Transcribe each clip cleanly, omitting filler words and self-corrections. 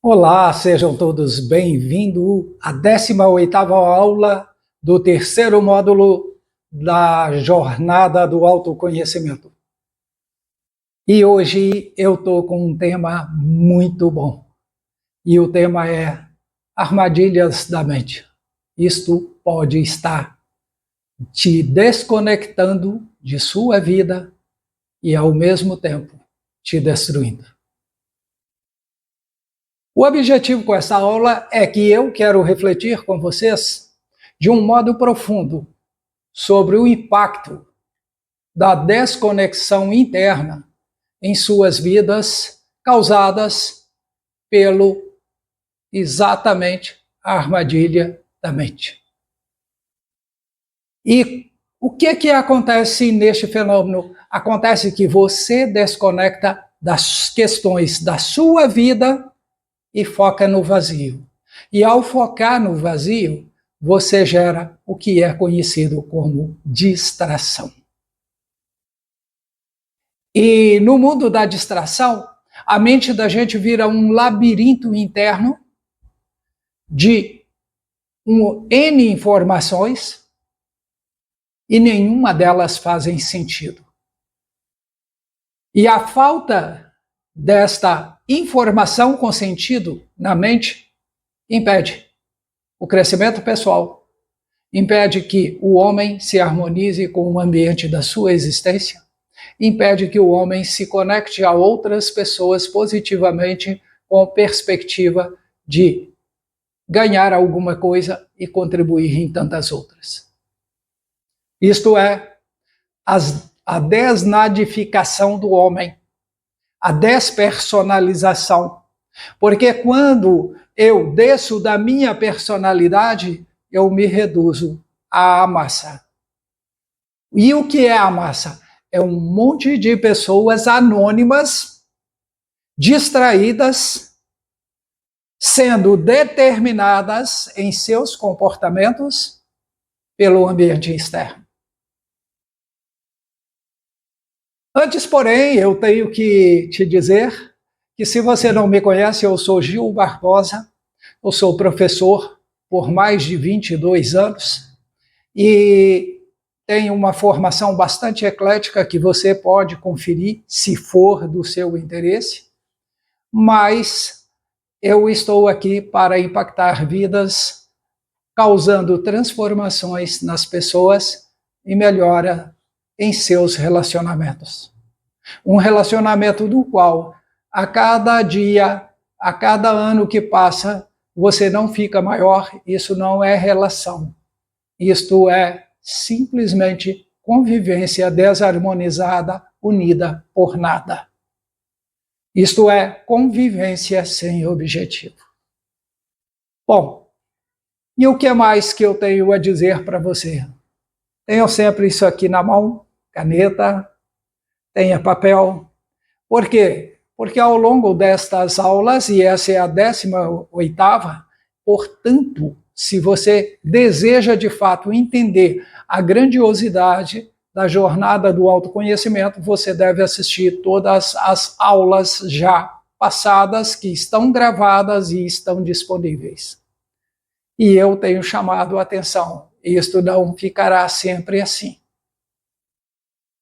Olá, sejam todos bem-vindos à 18ª aula do terceiro módulo da Jornada do Autoconhecimento. E hoje eu estou com um tema muito bom. E o tema é armadilhas da mente. Isto pode estar te desconectando de sua vida e, ao mesmo tempo, te destruindo. O objetivo com essa aula é que eu quero refletir com vocês de um modo profundo sobre o impacto da desconexão interna em suas vidas causadas pelo exatamente a armadilha da mente. E o que acontece neste fenômeno? Acontece que você desconecta das questões da sua vida e foca no vazio. E ao focar no vazio, você gera o que é conhecido como distração. E no mundo da distração, a mente da gente vira um labirinto interno de N informações e nenhuma delas fazem sentido. E a falta desta informação com sentido na mente impede o crescimento pessoal, impede que o homem se harmonize com o ambiente da sua existência, impede que o homem se conecte a outras pessoas positivamente com perspectiva de ganhar alguma coisa e contribuir em tantas outras. Isto é a desnadificação do homem, a despersonalização. Porque quando eu desço da minha personalidade, eu me reduzo à massa. E o que é a massa? É um monte de pessoas anônimas, distraídas, sendo determinadas em seus comportamentos pelo ambiente externo. Antes, porém, eu tenho que te dizer que, se você não me conhece, eu sou Gil Barbosa, eu sou professor por mais de 22 anos e tenho uma formação bastante eclética que você pode conferir, se for do seu interesse, mas eu estou aqui para impactar vidas, causando transformações nas pessoas e melhora em seus relacionamentos. Um relacionamento do qual, a cada dia, a cada ano que passa, você não fica maior. Isso não é relação. Isto é simplesmente convivência desarmonizada, unida por nada. Isto é convivência sem objetivo. Bom, e o que mais que eu tenho a dizer para você? Tenha sempre isso aqui na mão, caneta, tenha papel. Por quê? Porque ao longo destas aulas, e essa é a 18ª, portanto, se você deseja de fato entender a grandiosidade da jornada do autoconhecimento, você deve assistir todas as aulas já passadas, que estão gravadas e estão disponíveis. E eu tenho chamado a atenção, isto não ficará sempre assim.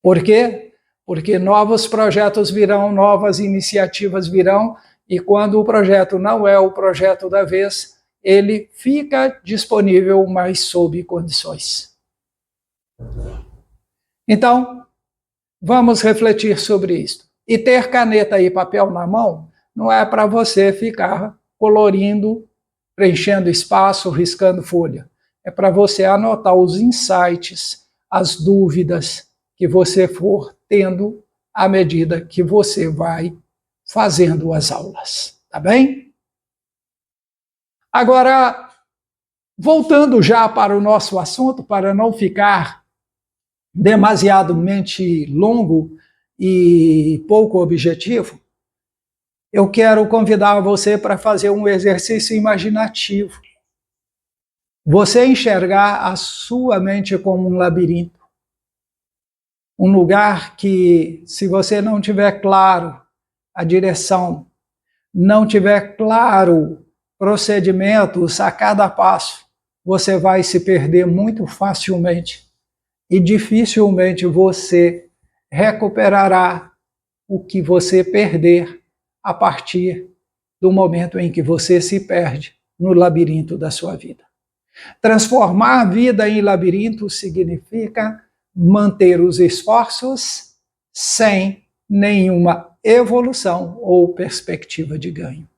Por quê? Porque novos projetos virão, novas iniciativas virão, e quando o projeto não é o projeto da vez, ele fica disponível, mas sob condições. Então, vamos refletir sobre isso. E ter caneta e papel na mão não é para você ficar colorindo, preenchendo espaço, riscando folha. É para você anotar os insights, as dúvidas que você for tendo à medida que você vai fazendo as aulas, tá bem? Agora, voltando já para o nosso assunto, para não ficar demasiadamente longo e pouco objetivo, eu quero convidar você para fazer um exercício imaginativo. Você enxergar a sua mente como um labirinto. Um lugar que, se você não tiver claro a direção, não tiver claro procedimentos a cada passo, você vai se perder muito facilmente e dificilmente você recuperará o que você perder a partir do momento em que você se perde no labirinto da sua vida. Transformar a vida em labirinto significa manter os esforços sem nenhuma evolução ou perspectiva de ganho.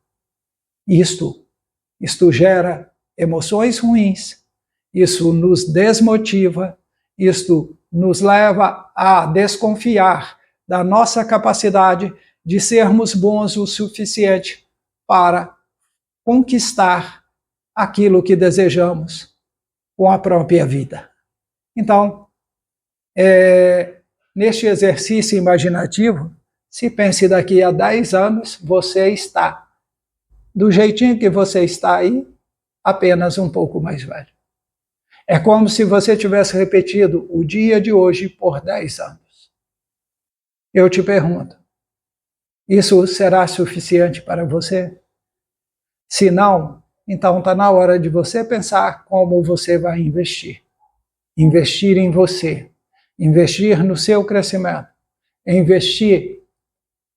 Isto gera emoções ruins, isso nos desmotiva, isto nos leva a desconfiar da nossa capacidade de sermos bons o suficiente para conquistar aquilo que desejamos com a própria vida. Então, neste exercício imaginativo, se pense daqui a 10 anos, você está do jeitinho que você está aí, apenas um pouco mais velho. É como se você tivesse repetido o dia de hoje por 10 anos. Eu te pergunto, isso será suficiente para você? Se não, então está na hora de você pensar como você vai investir. Investir em você, investir no seu crescimento, investir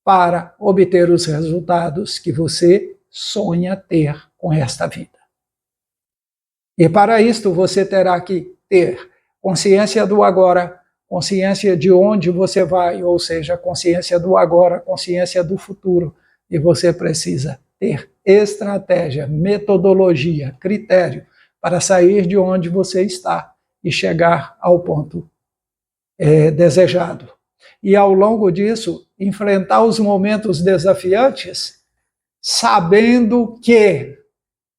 para obter os resultados que você sonha ter com esta vida. E para isto você terá que ter consciência do agora, consciência de onde você vai, ou seja, consciência do agora, consciência do futuro. E você precisa ter estratégia, metodologia, critério para sair de onde você está e chegar ao ponto desejado. E ao longo disso, enfrentar os momentos desafiantes, sabendo que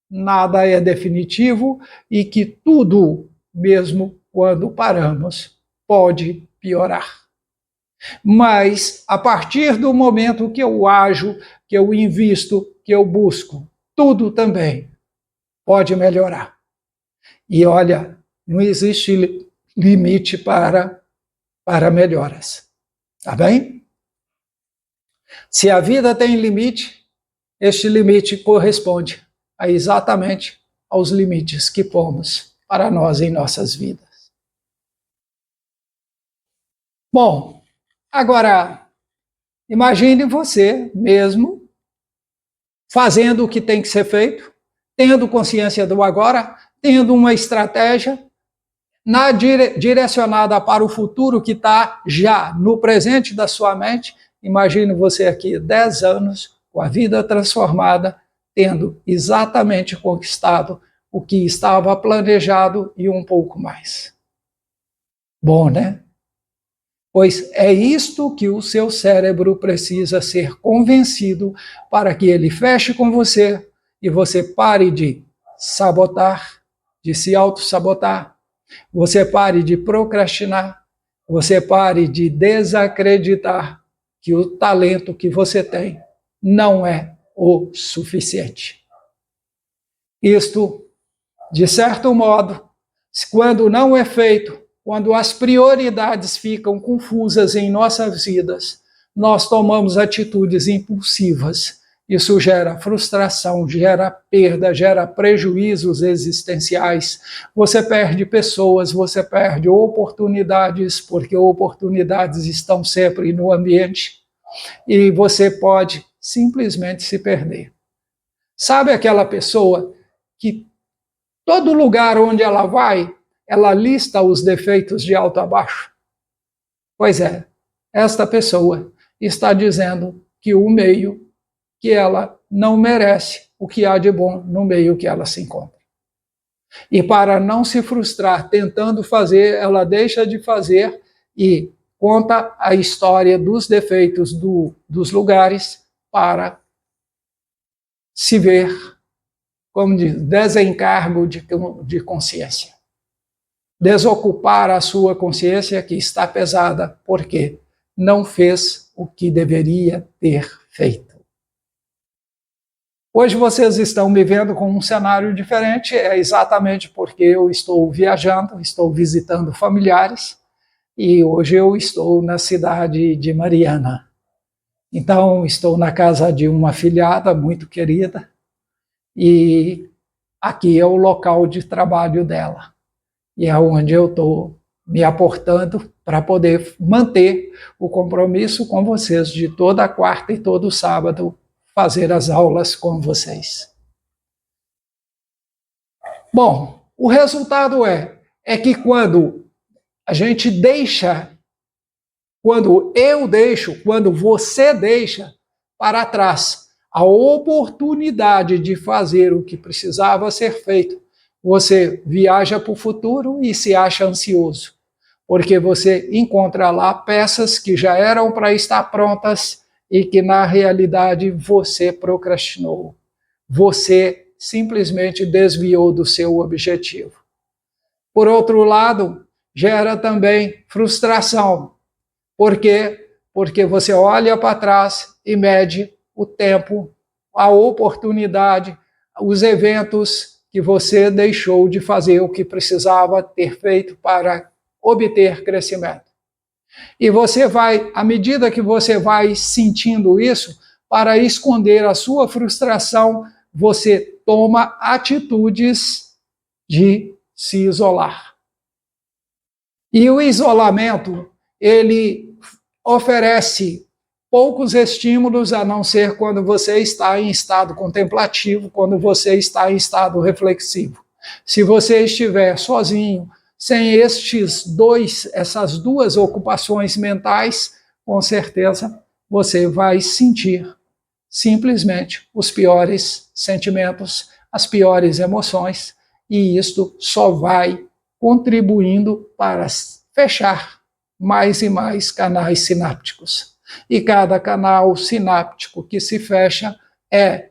nada é definitivo e que tudo, mesmo quando paramos, pode piorar. Mas, a partir do momento que eu ajo, que eu invisto, que eu busco, tudo também pode melhorar. E olha, não existe limite para melhoras. Tá bem? Se a vida tem limite, este limite corresponde exatamente aos limites que pomos para nós em nossas vidas. Bom, agora, imagine você mesmo fazendo o que tem que ser feito, tendo consciência do agora, tendo uma estratégia direcionada para o futuro que está já no presente da sua mente. Imagine você aqui 10 anos, com a vida transformada, tendo exatamente conquistado o que estava planejado e um pouco mais. Bom, né? Pois é isto que o seu cérebro precisa ser convencido para que ele feche com você e você pare de sabotar, de se auto-sabotar, você pare de procrastinar, você pare de desacreditar que o talento que você tem não é o suficiente. Isto, de certo modo, quando não é feito, quando as prioridades ficam confusas em nossas vidas, nós tomamos atitudes impulsivas. Isso gera frustração, gera perda, gera prejuízos existenciais. Você perde pessoas, você perde oportunidades, porque oportunidades estão sempre no ambiente, e você pode simplesmente se perder. Sabe aquela pessoa que todo lugar onde ela vai, ela lista os defeitos de alto a baixo? Pois é, esta pessoa está dizendo que o meio, que ela não merece o que há de bom no meio que ela se encontra. E para não se frustrar tentando fazer, ela deixa de fazer e conta a história dos defeitos dos lugares para se ver, como diz, desencargo de consciência. Desocupar a sua consciência que está pesada porque não fez o que deveria ter feito. Hoje vocês estão me vendo com um cenário diferente, é exatamente porque eu estou viajando, estou visitando familiares, e hoje eu estou na cidade de Mariana. Então, estou na casa de uma afilhada muito querida e aqui é o local de trabalho dela. E é onde eu estou me aportando para poder manter o compromisso com vocês de toda quarta e todo sábado fazer as aulas com vocês. Bom, o resultado é que quando a gente deixa, quando eu deixo, quando você deixa para trás a oportunidade de fazer o que precisava ser feito, você viaja para o futuro e se acha ansioso, porque você encontra lá peças que já eram para estar prontas e que na realidade você procrastinou. Você simplesmente desviou do seu objetivo. Por outro lado, gera também frustração. Por quê? Porque você olha para trás e mede o tempo, a oportunidade, os eventos que você deixou de fazer o que precisava ter feito para obter crescimento. E você vai, à medida que você vai sentindo isso, para esconder a sua frustração, você toma atitudes de se isolar. E o isolamento, ele oferece poucos estímulos, a não ser quando você está em estado contemplativo, quando você está em estado reflexivo. Se você estiver sozinho, sem essas duas ocupações mentais, com certeza você vai sentir simplesmente os piores sentimentos, as piores emoções, e isto só vai contribuindo para fechar mais e mais canais sinápticos. E cada canal sináptico que se fecha é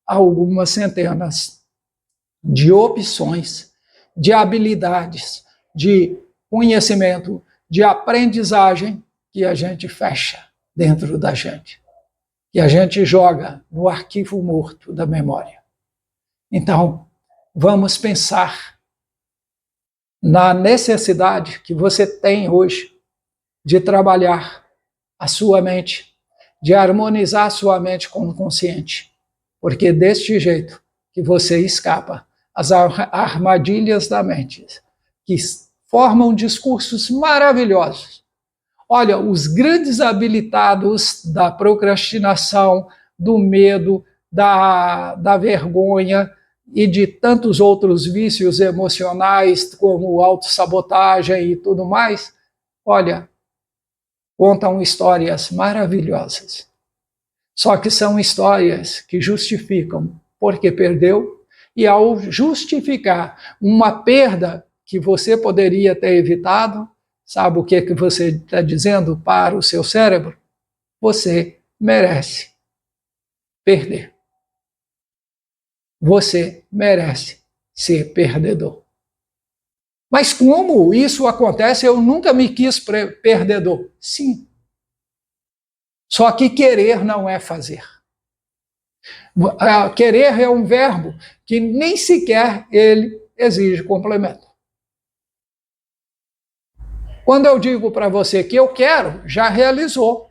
algumas centenas de opções, de habilidades, de conhecimento, de aprendizagem que a gente fecha dentro da gente, que a gente joga no arquivo morto da memória. Então, vamos pensar na necessidade que você tem hoje de trabalhar a sua mente, de harmonizar a sua mente com o consciente, porque deste jeito que você escapa às armadilhas da mente, que formam discursos maravilhosos. Olha, os grandes habilitados da procrastinação, do medo, da vergonha e de tantos outros vícios emocionais, como autossabotagem e tudo mais, olha, contam histórias maravilhosas. Só que são histórias que justificam porque perdeu, e ao justificar uma perda que você poderia ter evitado, sabe o que você está dizendo para o seu cérebro? Você merece perder. Você merece ser perdedor. Mas como isso acontece? Eu nunca me quis perdedor. Sim. Só que querer não é fazer. Querer é um verbo que nem sequer ele exige complemento. Quando eu digo para você que eu quero, já realizou.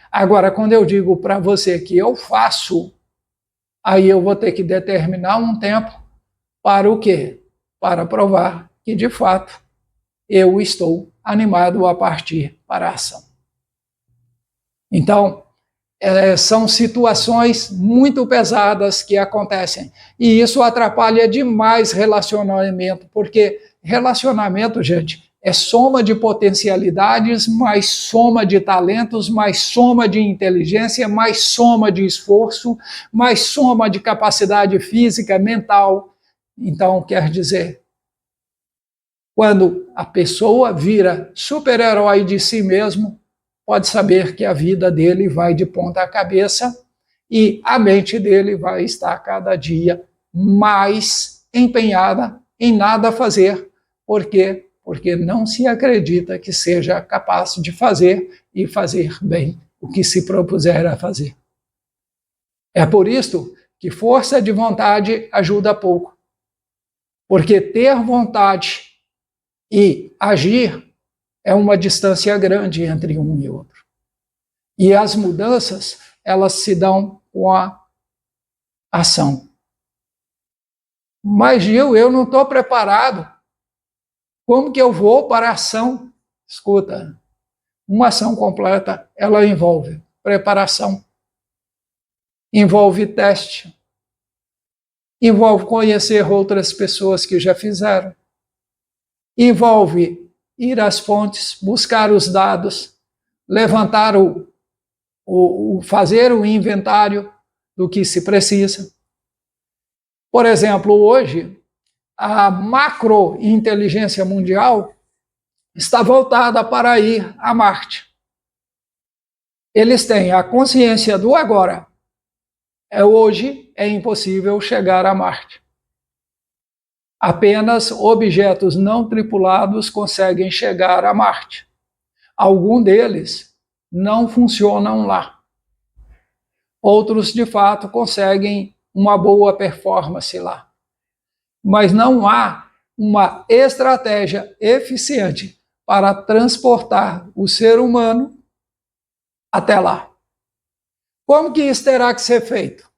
Agora, quando eu digo para você que eu faço, aí eu vou ter que determinar um tempo para o quê? Para provar que, de fato, eu estou animado a partir para a ação. Então, são situações muito pesadas que acontecem. E isso atrapalha demais relacionamento, porque relacionamento, gente, é soma de potencialidades, mais soma de talentos, mais soma de inteligência, mais soma de esforço, mais soma de capacidade física, mental. Então, quer dizer, quando a pessoa vira super-herói de si mesmo, pode saber que a vida dele vai de ponta cabeça e a mente dele vai estar cada dia mais empenhada em nada fazer. Por quê? Porque não se acredita que seja capaz de fazer e fazer bem o que se propuser a fazer. É por isso que força de vontade ajuda pouco. Porque ter vontade e agir é uma distância grande entre um e outro. E as mudanças, elas se dão com a ação. Mas, Gil, eu não estou preparado. Como que eu vou para a ação? Escuta, uma ação completa, ela envolve preparação, envolve teste, envolve conhecer outras pessoas que já fizeram, envolve ir às fontes, buscar os dados, levantar fazer o inventário do que se precisa. Por exemplo, hoje, a macrointeligência mundial está voltada para ir a Marte. Eles têm a consciência do agora. Hoje é impossível chegar a Marte. Apenas objetos não tripulados conseguem chegar a Marte. Alguns deles não funcionam lá. Outros, de fato, conseguem uma boa performance lá. Mas não há uma estratégia eficiente para transportar o ser humano até lá. Como que isso terá que ser feito?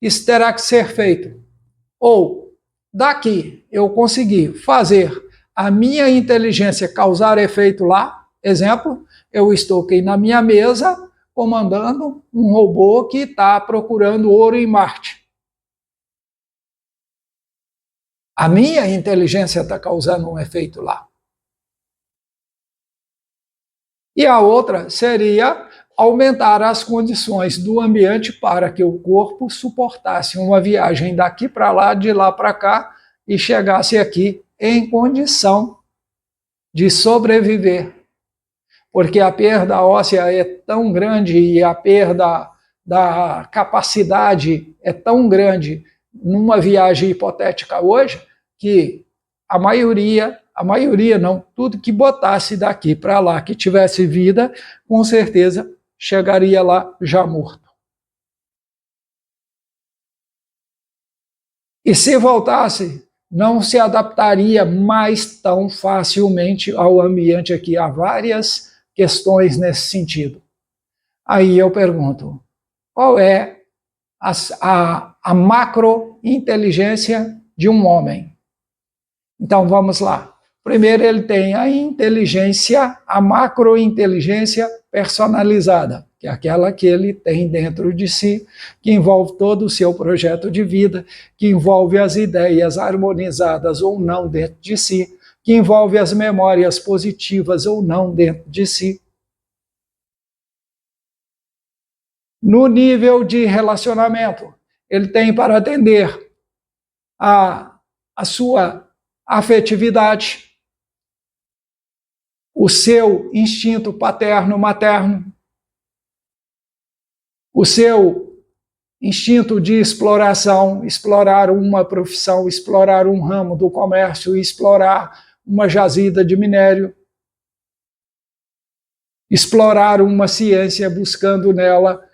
Isso terá que ser feito ou daqui eu conseguir fazer a minha inteligência causar efeito lá. Exemplo, eu estou aqui na minha mesa comandando um robô que está procurando ouro em Marte. A minha inteligência está causando um efeito lá. E a outra seria aumentar as condições do ambiente para que o corpo suportasse uma viagem daqui para lá, de lá para cá, e chegasse aqui em condição de sobreviver. Porque a perda óssea é tão grande e a perda da capacidade é tão grande numa viagem hipotética hoje, que a maioria não, tudo que botasse daqui para lá, que tivesse vida, com certeza chegaria lá já morto. E se voltasse, não se adaptaria mais tão facilmente ao ambiente aqui. Há várias questões nesse sentido. Aí eu pergunto, qual é a macrointeligência de um homem? Então vamos lá. Primeiro ele tem a inteligência, a macrointeligência personalizada, que é aquela que ele tem dentro de si, que envolve todo o seu projeto de vida, que envolve as ideias harmonizadas ou não dentro de si, que envolve as memórias positivas ou não dentro de si. No nível de relacionamento, ele tem para atender a sua afetividade, o seu instinto paterno-materno, o seu instinto de exploração, explorar uma profissão, explorar um ramo do comércio, explorar uma jazida de minério, explorar uma ciência buscando nela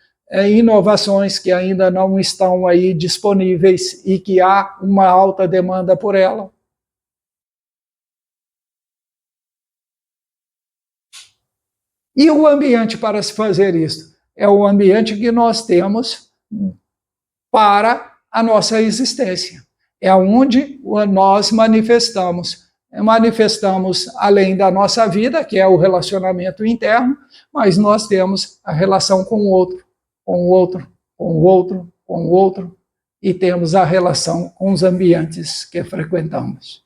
inovações que ainda não estão aí disponíveis e que há uma alta demanda por ela. E o ambiente para se fazer isso? É o ambiente que nós temos para a nossa existência. É onde nós manifestamos além da nossa vida, que é o relacionamento interno, mas nós temos a relação com o outro, com o outro, com o outro, com o outro, e temos a relação com os ambientes que frequentamos.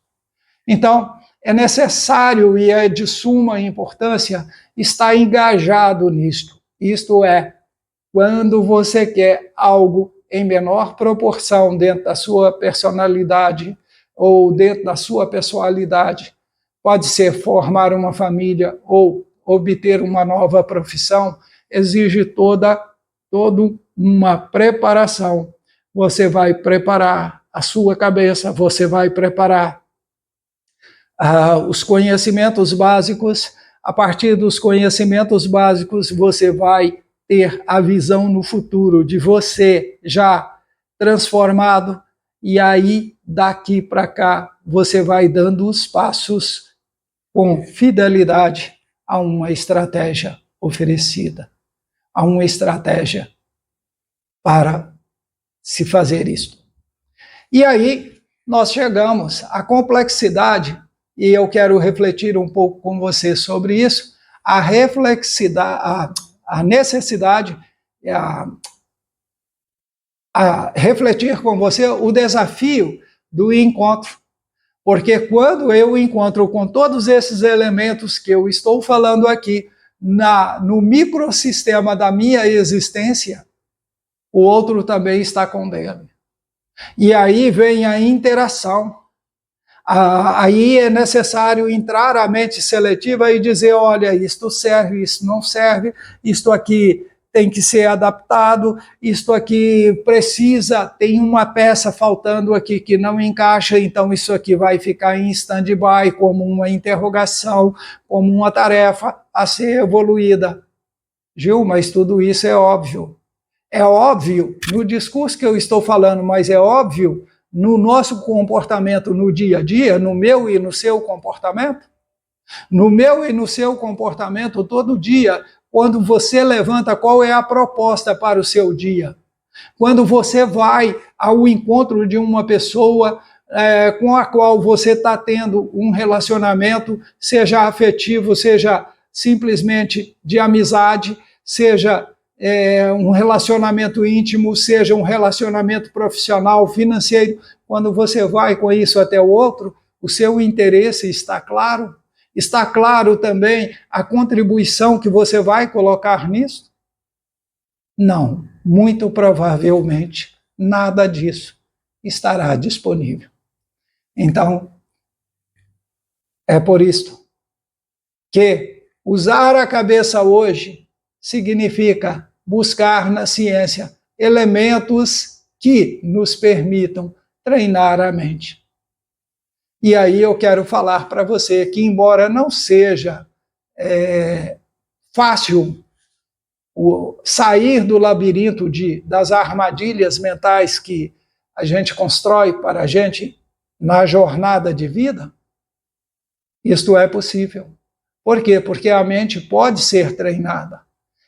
Então, é necessário e é de suma importância estar engajado nisto. Isto é, quando você quer algo em menor proporção dentro da sua personalidade ou dentro da sua pessoalidade, pode ser formar uma família ou obter uma nova profissão, exige toda uma preparação. Você vai preparar a sua cabeça, você vai preparar os conhecimentos básicos. A partir dos conhecimentos básicos, você vai ter a visão no futuro de você já transformado, e aí, daqui para cá, você vai dando os passos com fidelidade a uma estratégia oferecida. há uma estratégia para se fazer isso. E aí nós chegamos à complexidade, e eu quero refletir um pouco com você sobre isso, a necessidade, a refletir com você o desafio do encontro. Porque quando eu encontro com todos esses elementos que eu estou falando aqui, no microsistema da minha existência, o outro também está com dele. E aí vem a interação. Aí é necessário entrar a mente seletiva e dizer, olha, isto serve, isso não serve, isto aqui tem que ser adaptado, isto aqui precisa, tem uma peça faltando aqui que não encaixa, então isso aqui vai ficar em stand-by como uma interrogação, como uma tarefa a ser evoluída. Gil, mas tudo isso é óbvio. É óbvio no discurso que eu estou falando, mas é óbvio no nosso comportamento no dia a dia, no meu e no seu comportamento. No meu e no seu comportamento, todo dia, quando você levanta, qual é a proposta para o seu dia? Quando você vai ao encontro de uma pessoa com a qual você está tendo um relacionamento, seja afetivo, seja simplesmente de amizade, seja um relacionamento íntimo, seja um relacionamento profissional, financeiro, quando você vai com isso até o outro, o seu interesse está claro? Está claro também a contribuição que você vai colocar nisso? Não, muito provavelmente nada disso estará disponível. Então, é por isso que usar a cabeça hoje significa buscar na ciência elementos que nos permitam treinar a mente. E aí eu quero falar para você que, embora não seja fácil sair do labirinto das armadilhas mentais que a gente constrói para a gente na jornada de vida, isto é possível. Por quê? Porque a mente pode ser treinada.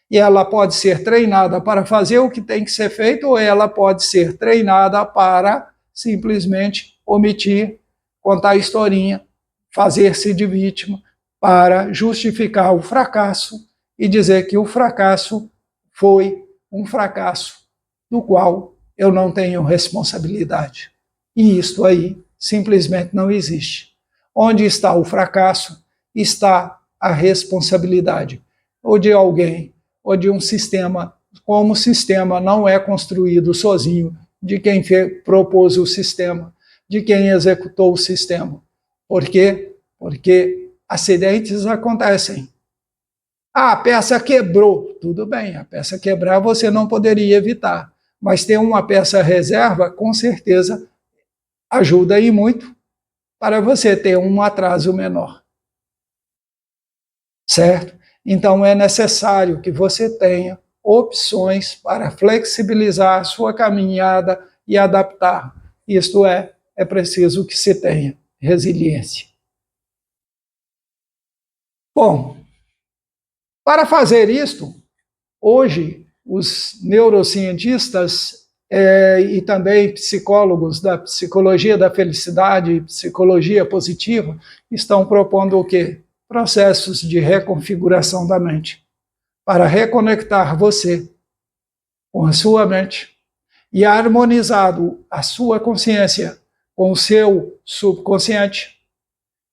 E ela pode ser treinada para fazer o que tem que ser feito, ou ela pode ser treinada para simplesmente omitir, contar historinha, fazer-se de vítima, para justificar o fracasso e dizer que o fracasso foi um fracasso do qual eu não tenho responsabilidade. E isto aí simplesmente não existe. Onde está o fracasso, está a responsabilidade, ou de alguém, ou de um sistema, como o sistema não é construído sozinho, de quem propôs o sistema, de quem executou o sistema. Por quê? Porque acidentes acontecem. A peça quebrou. Tudo bem, a peça quebrar você não poderia evitar, mas ter uma peça reserva, com certeza, ajuda aí muito para você ter um atraso menor. Certo? Então é necessário que você tenha opções para flexibilizar a sua caminhada e adaptar. Isto é preciso que se tenha resiliência. Bom, para fazer isto, hoje os neurocientistas e também psicólogos da psicologia da felicidade e psicologia positiva estão propondo o quê? Processos de reconfiguração da mente, para reconectar você com a sua mente e harmonizado a sua consciência com o seu subconsciente.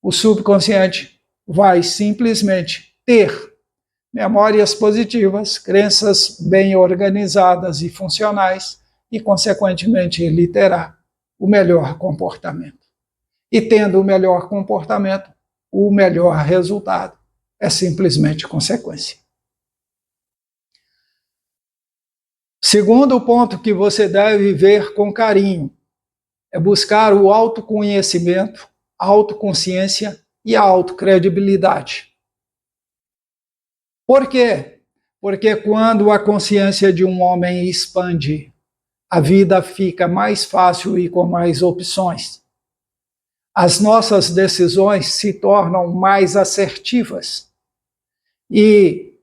O subconsciente vai simplesmente ter memórias positivas, crenças bem organizadas e funcionais e, consequentemente, ele terá o melhor comportamento. E tendo o melhor comportamento, o melhor resultado é simplesmente consequência. Segundo ponto que você deve ver com carinho é buscar o autoconhecimento, a autoconsciência e a autocredibilidade. Por quê? Porque quando a consciência de um homem expande, a vida fica mais fácil e com mais opções. As nossas decisões se tornam mais assertivas. E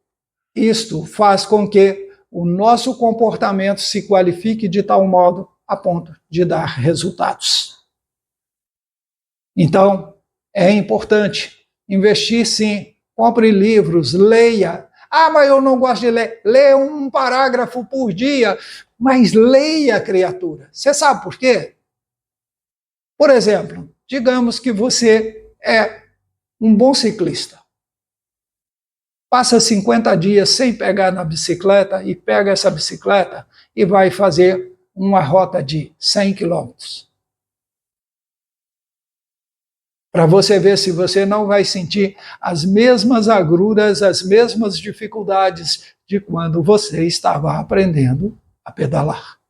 isto faz com que o nosso comportamento se qualifique de tal modo a ponto de dar resultados. Então, é importante investir sim, compre livros, leia. Ah, mas eu não gosto de ler. Leia um parágrafo por dia, mas leia, criatura. Você sabe por quê? Por exemplo, digamos que você é um bom ciclista. Passa 50 dias sem pegar na bicicleta e pega essa bicicleta e vai fazer uma rota de 100 quilômetros. Para você ver se você não vai sentir as mesmas agruras, as mesmas dificuldades de quando você estava aprendendo a pedalar.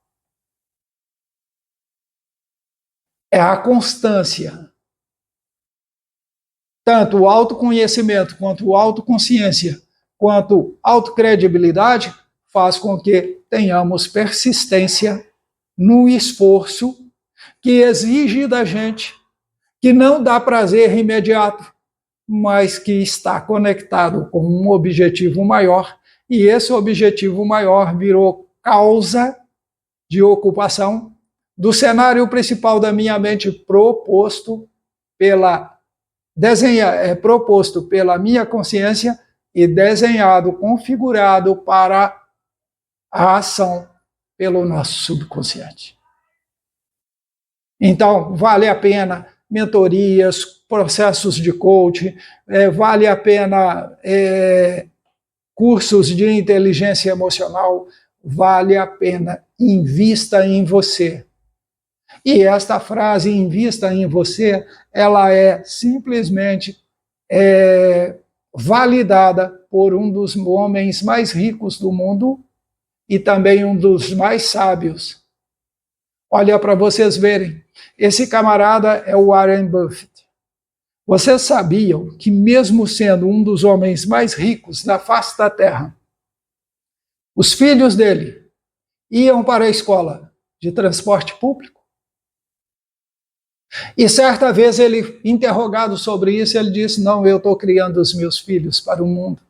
É a constância. Tanto o autoconhecimento, quanto a autoconsciência, quanto a autocredibilidade, faz com que tenhamos persistência no esforço que exige da gente, que não dá prazer imediato, mas que está conectado com um objetivo maior, e esse objetivo maior virou causa de ocupação do cenário principal da minha mente proposto pela minha consciência e desenhado, configurado para a ação pelo nosso subconsciente. Então, vale a pena mentorias, processos de coaching, vale a pena cursos de inteligência emocional, vale a pena, invista em você. E esta frase, invista em você, ela é simplesmente validada por um dos homens mais ricos do mundo e também um dos mais sábios. Olha para vocês verem, esse camarada é o Warren Buffett. Vocês sabiam que mesmo sendo um dos homens mais ricos da face da Terra, os filhos dele iam para a escola de transporte público? E certa vez ele, interrogado sobre isso, ele disse, não, eu estou criando os meus filhos para o mundo.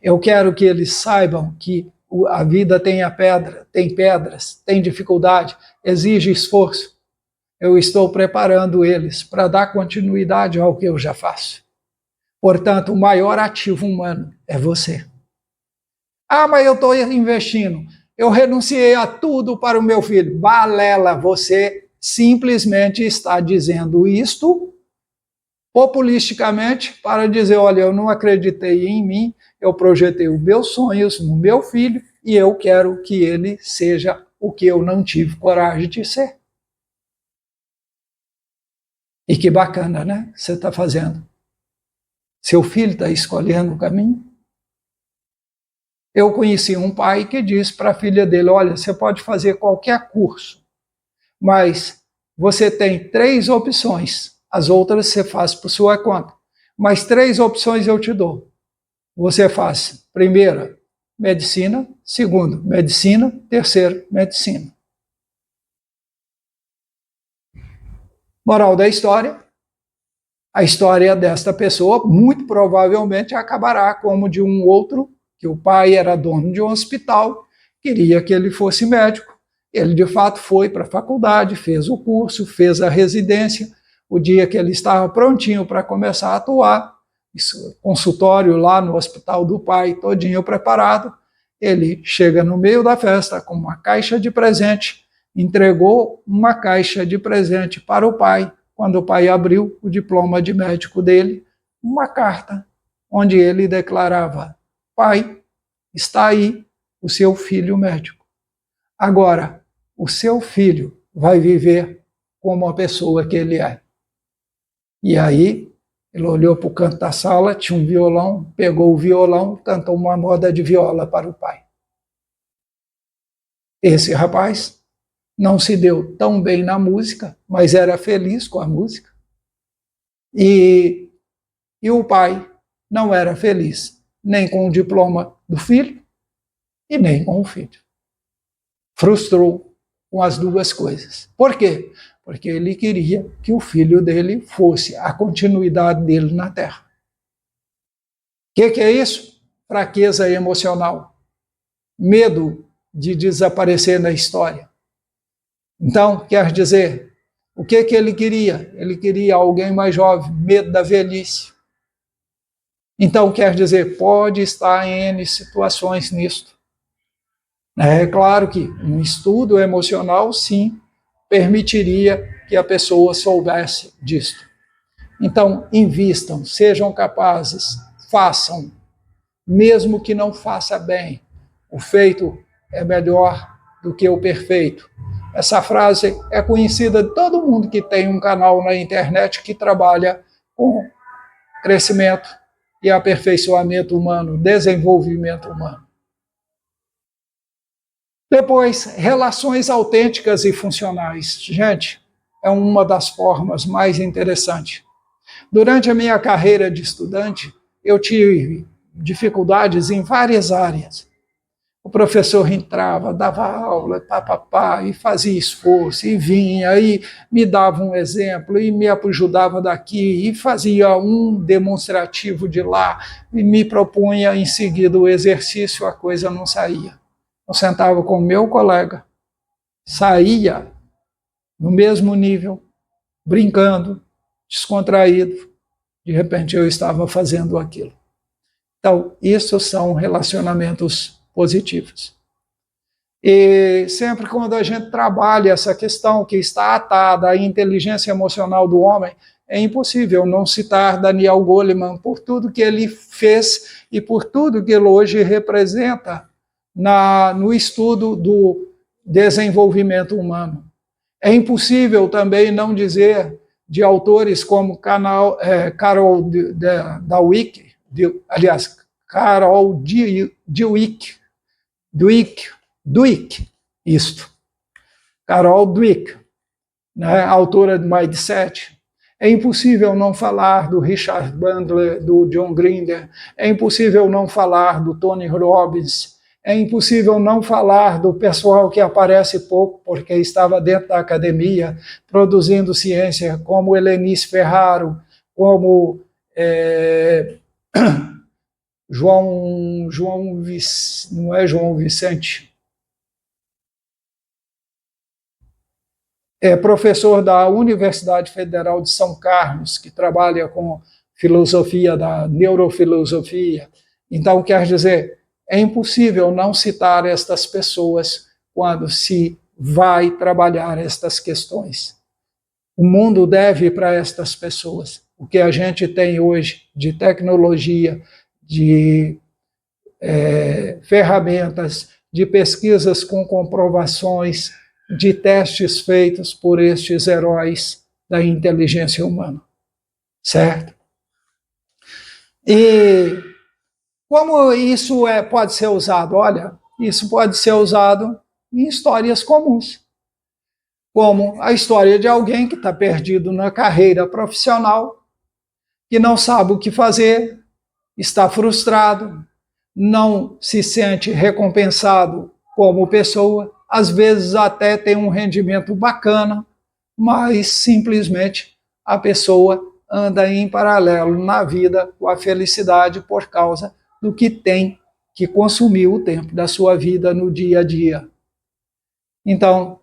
Eu quero que eles saibam que a vida tem pedras, tem dificuldade, exige esforço. Eu estou preparando eles para dar continuidade ao que eu já faço. Portanto, o maior ativo humano é você. Ah, mas eu estou investindo. Eu renunciei a tudo para o meu filho. Balela, você simplesmente está dizendo isto populisticamente para dizer, olha, eu não acreditei em mim, eu projetei os meus sonhos no meu filho e eu quero que ele seja o que eu não tive coragem de ser. E que bacana, né? Você está fazendo. Seu filho está escolhendo o caminho. Eu conheci um pai que disse para a filha dele, olha, você pode fazer qualquer curso, mas você tem 3 opções, as outras você faz por sua conta. Mas 3 opções eu te dou. Você faz, primeira, medicina, segundo, medicina, terceiro, medicina. Moral da história, a história desta pessoa muito provavelmente acabará como de um outro, que o pai era dono de um hospital, queria que ele fosse médico. Ele, de fato, foi para a faculdade, fez o curso, fez a residência. O dia que ele estava prontinho para começar a atuar, consultório lá no hospital do pai, todinho preparado, ele chega no meio da festa com uma caixa de presente, entregou uma caixa de presente para o pai. Quando o pai abriu o diploma de médico dele, uma carta onde ele declarava, pai, está aí o seu filho médico. Agora, o seu filho vai viver como a pessoa que ele é. E aí, ele olhou para o canto da sala, tinha um violão, pegou o violão, cantou uma moda de viola para o pai. Esse rapaz não se deu tão bem na música, mas era feliz com a música. E o pai não era feliz nem com o diploma do filho e nem com o filho. Frustrou com as duas coisas. Por quê? Porque ele queria que o filho dele fosse a continuidade dele na Terra. O que é isso? Fraqueza emocional. medo de desaparecer na história. Então, quer dizer, o que ele queria? Ele queria alguém mais jovem, medo da velhice. Então, quer dizer, pode estar em N situações nisto. É claro que um estudo emocional, sim, permitiria que a pessoa soubesse disto. Então, invistam, sejam capazes, façam, mesmo que não faça bem. O feito é melhor do que o perfeito. Essa frase é conhecida de todo mundo que tem um canal na internet que trabalha com crescimento e aperfeiçoamento humano, desenvolvimento humano. Depois, relações autênticas e funcionais. Gente, é uma das formas mais interessantes. Durante a minha carreira de estudante, eu tive dificuldades em várias áreas. O professor entrava, dava aula, e fazia esforço, e vinha, e me dava um exemplo, e me ajudava daqui, e fazia um demonstrativo de lá, e me propunha em seguida o exercício, a coisa não saía. Eu sentava com o meu colega, saía no mesmo nível, brincando, descontraído, de repente eu estava fazendo aquilo. Então, isso são relacionamentos positivos. E sempre quando a gente trabalha essa questão que está atada à inteligência emocional do homem, é impossível não citar Daniel Goleman por tudo que ele fez e por tudo que ele hoje representa no estudo do desenvolvimento humano. É impossível também não dizer de autores como Carol Dweck, Carol Dweck, Carol Dweck, né, autora de Mindset. É impossível não falar do Richard Bandler, do John Grinder, é impossível não falar do Tony Robbins, é impossível não falar do pessoal que aparece pouco porque estava dentro da academia produzindo ciência, como Helenice Ferraro, como não é João Vicente, é professor da Universidade Federal de São Carlos, que trabalha com filosofia, da neurofilosofia. Então, quer dizer, é impossível não citar estas pessoas quando se vai trabalhar estas questões. O mundo deve para estas pessoas. O que a gente tem hoje de tecnologia, de ferramentas, de pesquisas com comprovações, de testes feitos por estes heróis da inteligência humana. Certo? E como isso pode ser usado? Olha, isso pode ser usado em histórias comuns, como a história de alguém que está perdido na carreira profissional, que não sabe o que fazer, está frustrado, não se sente recompensado como pessoa, às vezes até tem um rendimento bacana, mas simplesmente a pessoa anda em paralelo na vida com a felicidade por causa do que tem que consumir o tempo da sua vida no dia a dia. Então,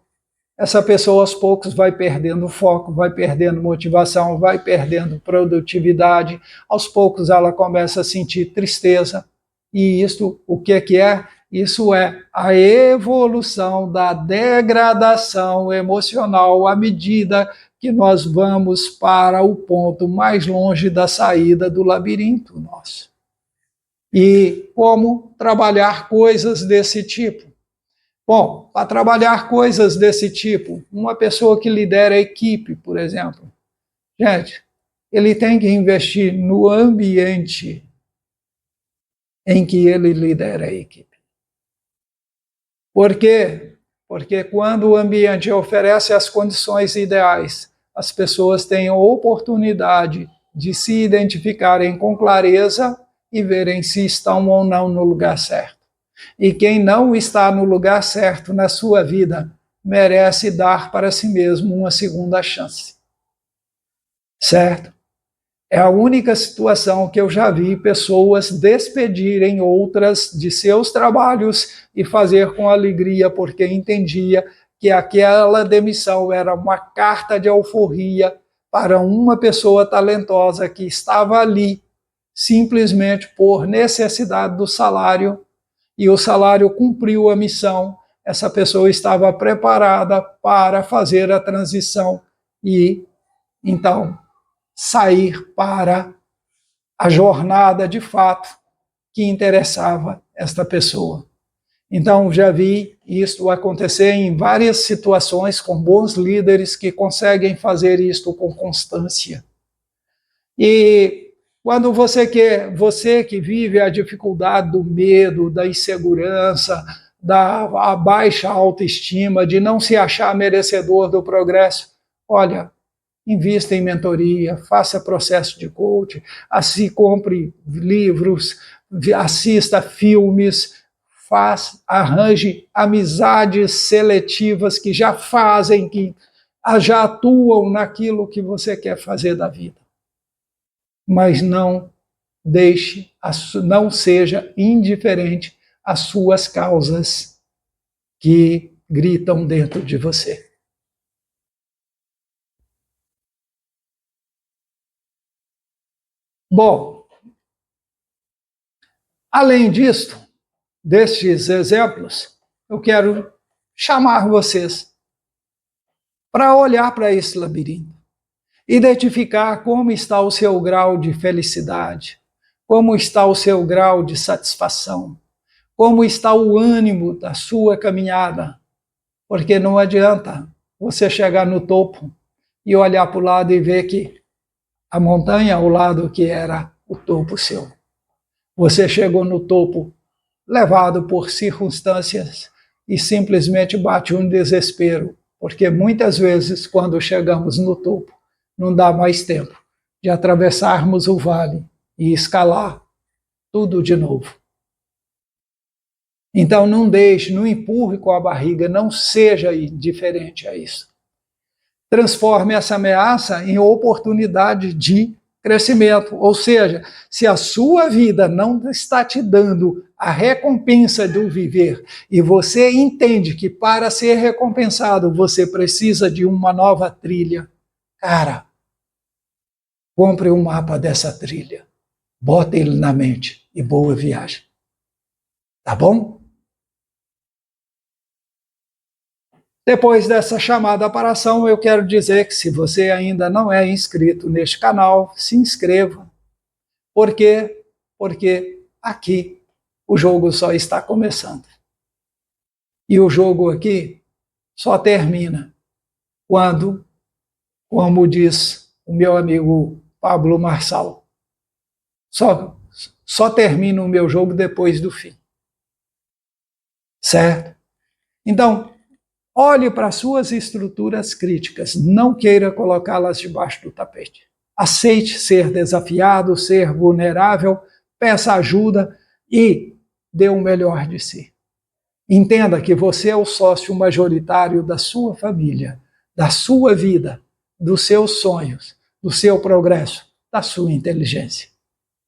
essa pessoa aos poucos vai perdendo foco, vai perdendo motivação, vai perdendo produtividade, aos poucos ela começa a sentir tristeza, e isso, o que é? Isso é a evolução da degradação emocional à medida que nós vamos para o ponto mais longe da saída do labirinto nosso. E como trabalhar coisas desse tipo? Bom, para trabalhar coisas desse tipo, uma pessoa que lidera a equipe, por exemplo, gente, ele tem que investir no ambiente em que ele lidera a equipe. Por quê? Porque quando o ambiente oferece as condições ideais, as pessoas têm a oportunidade de se identificarem com clareza e verem se estão ou não no lugar certo. E quem não está no lugar certo na sua vida merece dar para si mesmo uma segunda chance. Certo? É a única situação que eu já vi pessoas despedirem outras de seus trabalhos e fazer com alegria, porque entendia que aquela demissão era uma carta de alforria para uma pessoa talentosa que estava ali simplesmente por necessidade do salário, e o salário cumpriu a missão. Essa pessoa estava preparada para fazer a transição e, então, sair para a jornada de fato que interessava esta pessoa. Então, já vi isso acontecer em várias situações com bons líderes que conseguem fazer isto com constância. E quando você que vive a dificuldade do medo, da insegurança, da baixa autoestima, de não se achar merecedor do progresso, olha, invista em mentoria, faça processo de coaching, compre livros, assista filmes, arranje amizades seletivas que já fazem, que já atuam naquilo que você quer fazer da vida. Mas não deixe, não seja indiferente às suas causas que gritam dentro de você. Bom, além disto, destes exemplos, eu quero chamar vocês para olhar para esse labirinto, identificar como está o seu grau de felicidade, como está o seu grau de satisfação, como está o ânimo da sua caminhada, porque não adianta você chegar no topo e olhar para o lado e ver que a montanha ao lado que era o topo seu. Você chegou no topo levado por circunstâncias e simplesmente bate um desespero, porque muitas vezes, quando chegamos no topo, não dá mais tempo de atravessarmos o vale e escalar tudo de novo. Então não deixe, não empurre com a barriga, não seja indiferente a isso. Transforme essa ameaça em oportunidade de crescimento. Ou seja, se a sua vida não está te dando a recompensa do viver e você entende que para ser recompensado você precisa de uma nova trilha, cara, compre um mapa dessa trilha, bota ele na mente e boa viagem. Tá bom? Depois dessa chamada para ação, eu quero dizer que se você ainda não é inscrito neste canal, se inscreva. Por quê? Porque aqui o jogo só está começando. E o jogo aqui só termina quando, como diz o meu amigo Pablo Marçal, só termina o meu jogo depois do fim. Certo? Então, olhe para suas estruturas críticas, não queira colocá-las debaixo do tapete. Aceite ser desafiado, ser vulnerável, peça ajuda e dê o melhor de si. Entenda que você é o sócio majoritário da sua família, da sua vida, dos seus sonhos, do seu progresso, da sua inteligência.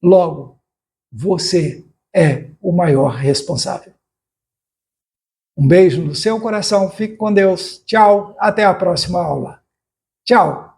Logo, você é o maior responsável. Um beijo no seu coração, fique com Deus. Tchau, até a próxima aula. Tchau.